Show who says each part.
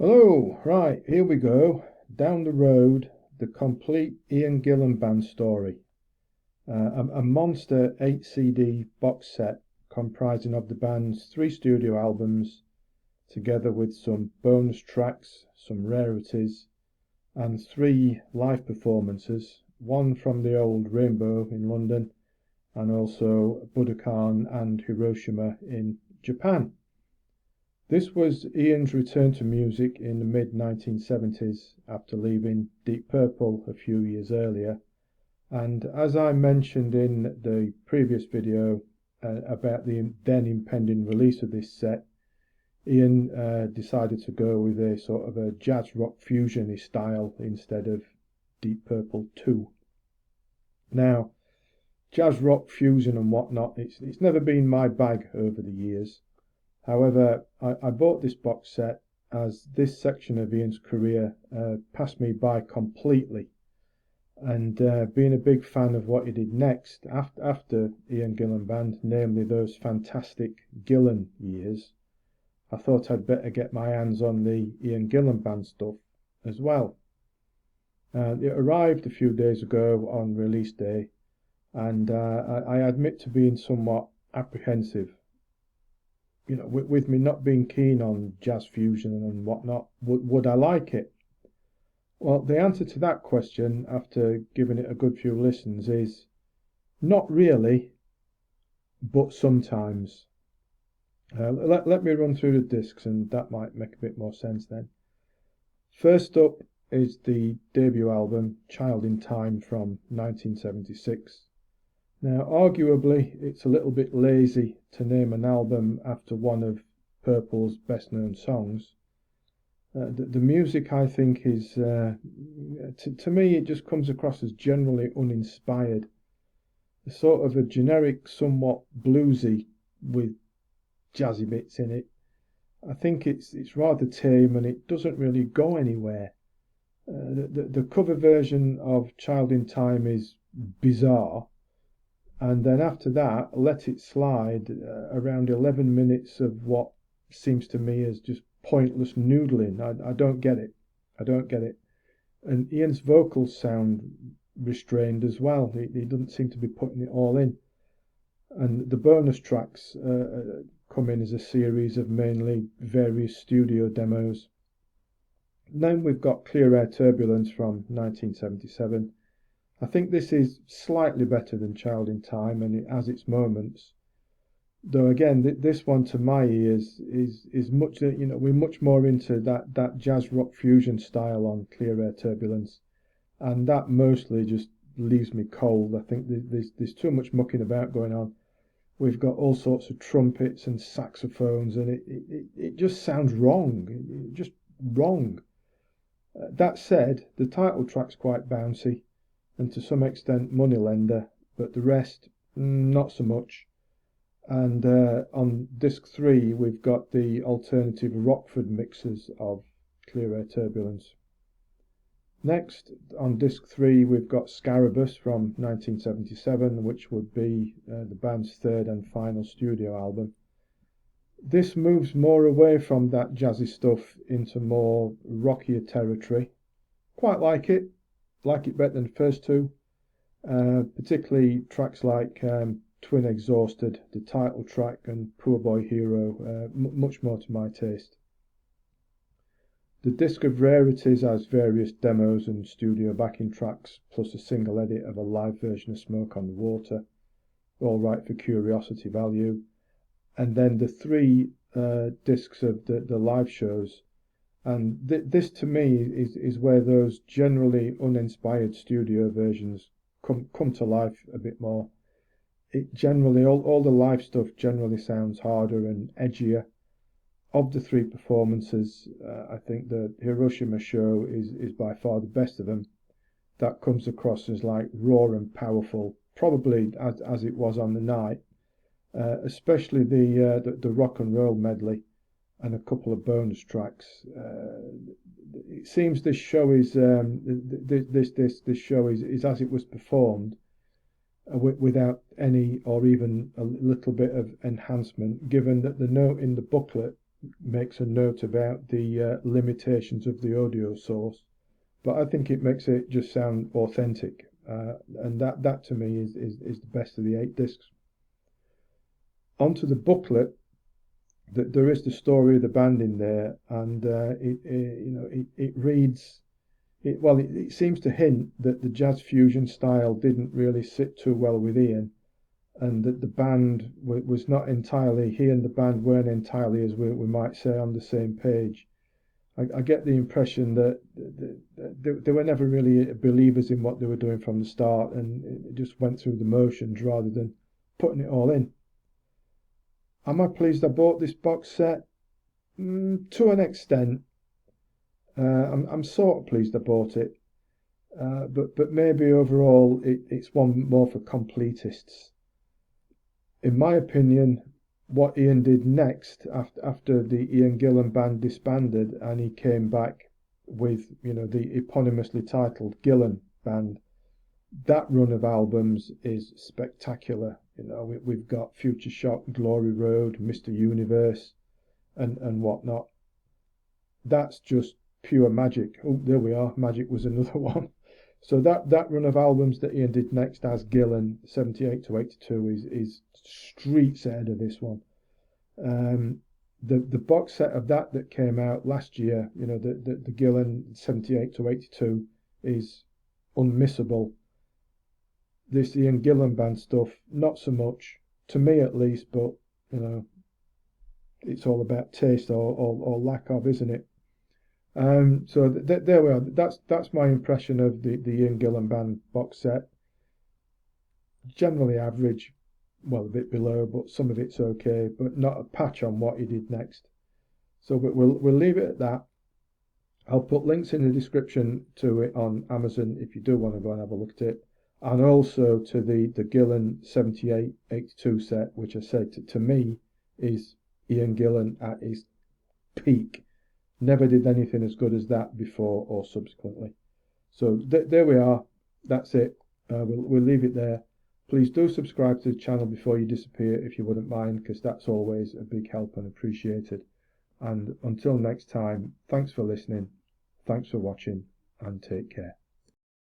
Speaker 1: Hello, right, here we go. Down the road, the complete Ian Gillan band story. A monster 8 CD box set comprising of the band's 3 studio albums, together with some bonus tracks, some rarities, and 3 live performances, one from the old Rainbow in London, and also Budokan and Hiroshima in Japan. This was Ian's return to music in the mid-1970s after leaving Deep Purple a few years earlier, and as I mentioned in the previous video about the then impending release of this set, Ian decided to go with a sort of a jazz rock fusion style instead of Deep Purple 2. Now, jazz rock fusion and whatnot, it's never been my bag over the years. However, I bought this box set as this section of Ian's career passed me by completely, and being a big fan of what he did next after Ian Gillan Band, namely those fantastic Gillan years, I thought I'd better get my hands on the Ian Gillan Band stuff as well. It arrived a few days ago on release day, and I admit to being somewhat apprehensive. You know, with me not being keen on jazz fusion and whatnot, would I like it? Well, the answer to that question, after giving it a good few listens, is not really, but sometimes. Let me run through the discs, and that might make a bit more sense then. First up is the debut album, Child in Time, from 1976. Now, arguably, it's a little bit lazy to name an album after one of Purple's best-known songs. The music, I think, is, to me, it just comes across as generally uninspired. A sort of a generic, somewhat bluesy with jazzy bits in it. I think it's rather tame and it doesn't really go anywhere. The cover version of Child in Time is bizarre. And then after that, Let It Slide, around 11 minutes of what seems to me as just pointless noodling. I don't get it. I don't get it. And Ian's vocals sound restrained as well. He doesn't seem to be putting it all in. And the bonus tracks come in as a series of mainly various studio demos. Then we've got Clear Air Turbulence from 1977. I think this is slightly better than Child in Time, and it has its moments. Though again, this one to my ears is much, we're much more into that jazz rock fusion style on Clear Air Turbulence, and that mostly just leaves me cold. I think there's too much mucking about going on. We've got all sorts of trumpets and saxophones, and it just sounds wrong, just wrong. That said, the title track's quite bouncy, and to some extent moneylender, but the rest, not so much. And on disc 3, we've got the alternative Rockford mixes of Clear Air Turbulence. Next, on disc 3, we've got Scarabus from 1977, which would be the band's third and final studio album. This moves more away from that jazzy stuff into more rockier territory. Quite like it better than the first two, particularly tracks like Twin Exhausted, the title track, and Poor Boy Hero, much more to my taste. The disc of rarities has various demos and studio backing tracks, plus a single edit of a live version of Smoke on the Water, all right for curiosity value. And then the 3 discs of the live shows. And this to me is where those generally uninspired studio versions come to life a bit more. It generally, all the live stuff generally sounds harder and edgier. Of the 3 performances, I think the Hiroshima show is by far the best of them. That comes across as like raw and powerful, probably as it was on the night. Especially the rock and roll medley and a couple of bonus tracks. It seems this show is this show is as it was performed, without any or even a little bit of enhancement, given that the note in the booklet makes a note about the limitations of the audio source, but I think it makes it just sound authentic, and that to me is the best of the 8 discs. Onto the booklet, there is the story of the band in there, and it reads. It seems to hint that the jazz fusion style didn't really sit too well with Ian, and that the band was not entirely, he and the band weren't entirely, as we might say, on the same page. I get the impression that they were never really believers in what they were doing from the start, and it just went through the motions rather than putting it all in. Am I pleased I bought this box set? To an extent. I'm sort of pleased I bought it, but maybe overall it's one more for completists. In my opinion, what Ian did next after the Ian Gillan band disbanded and he came back with the eponymously titled Gillan band, that run of albums is spectacular. We've got Future Shock, Glory Road, Mr. Universe, and whatnot. That's just pure magic. Oh, there we are. Magic was another one. So that run of albums that Ian did next as Gillan, 78 to 82, is streets ahead of this one. The box set of that came out last year, the Gillan 78 to 82, is unmissable. This Ian Gillan band stuff, not so much, to me at least, but it's all about taste or lack of, isn't it? So there we are. That's my impression of the Ian Gillan band box set. Generally average, well, a bit below, but some of it's okay, but not a patch on what he did next. So we'll leave it at that. I'll put links in the description to it on Amazon if you do want to go and have a look at it, and also to the Gillan 78-82 set, which I said to me is Ian Gillan at his peak. Never did anything as good as that before or subsequently. So there we are. That's it. We'll leave it there. Please do subscribe to the channel before you disappear if you wouldn't mind, because that's always a big help and appreciated. And until next time, thanks for listening, thanks for watching, and take care.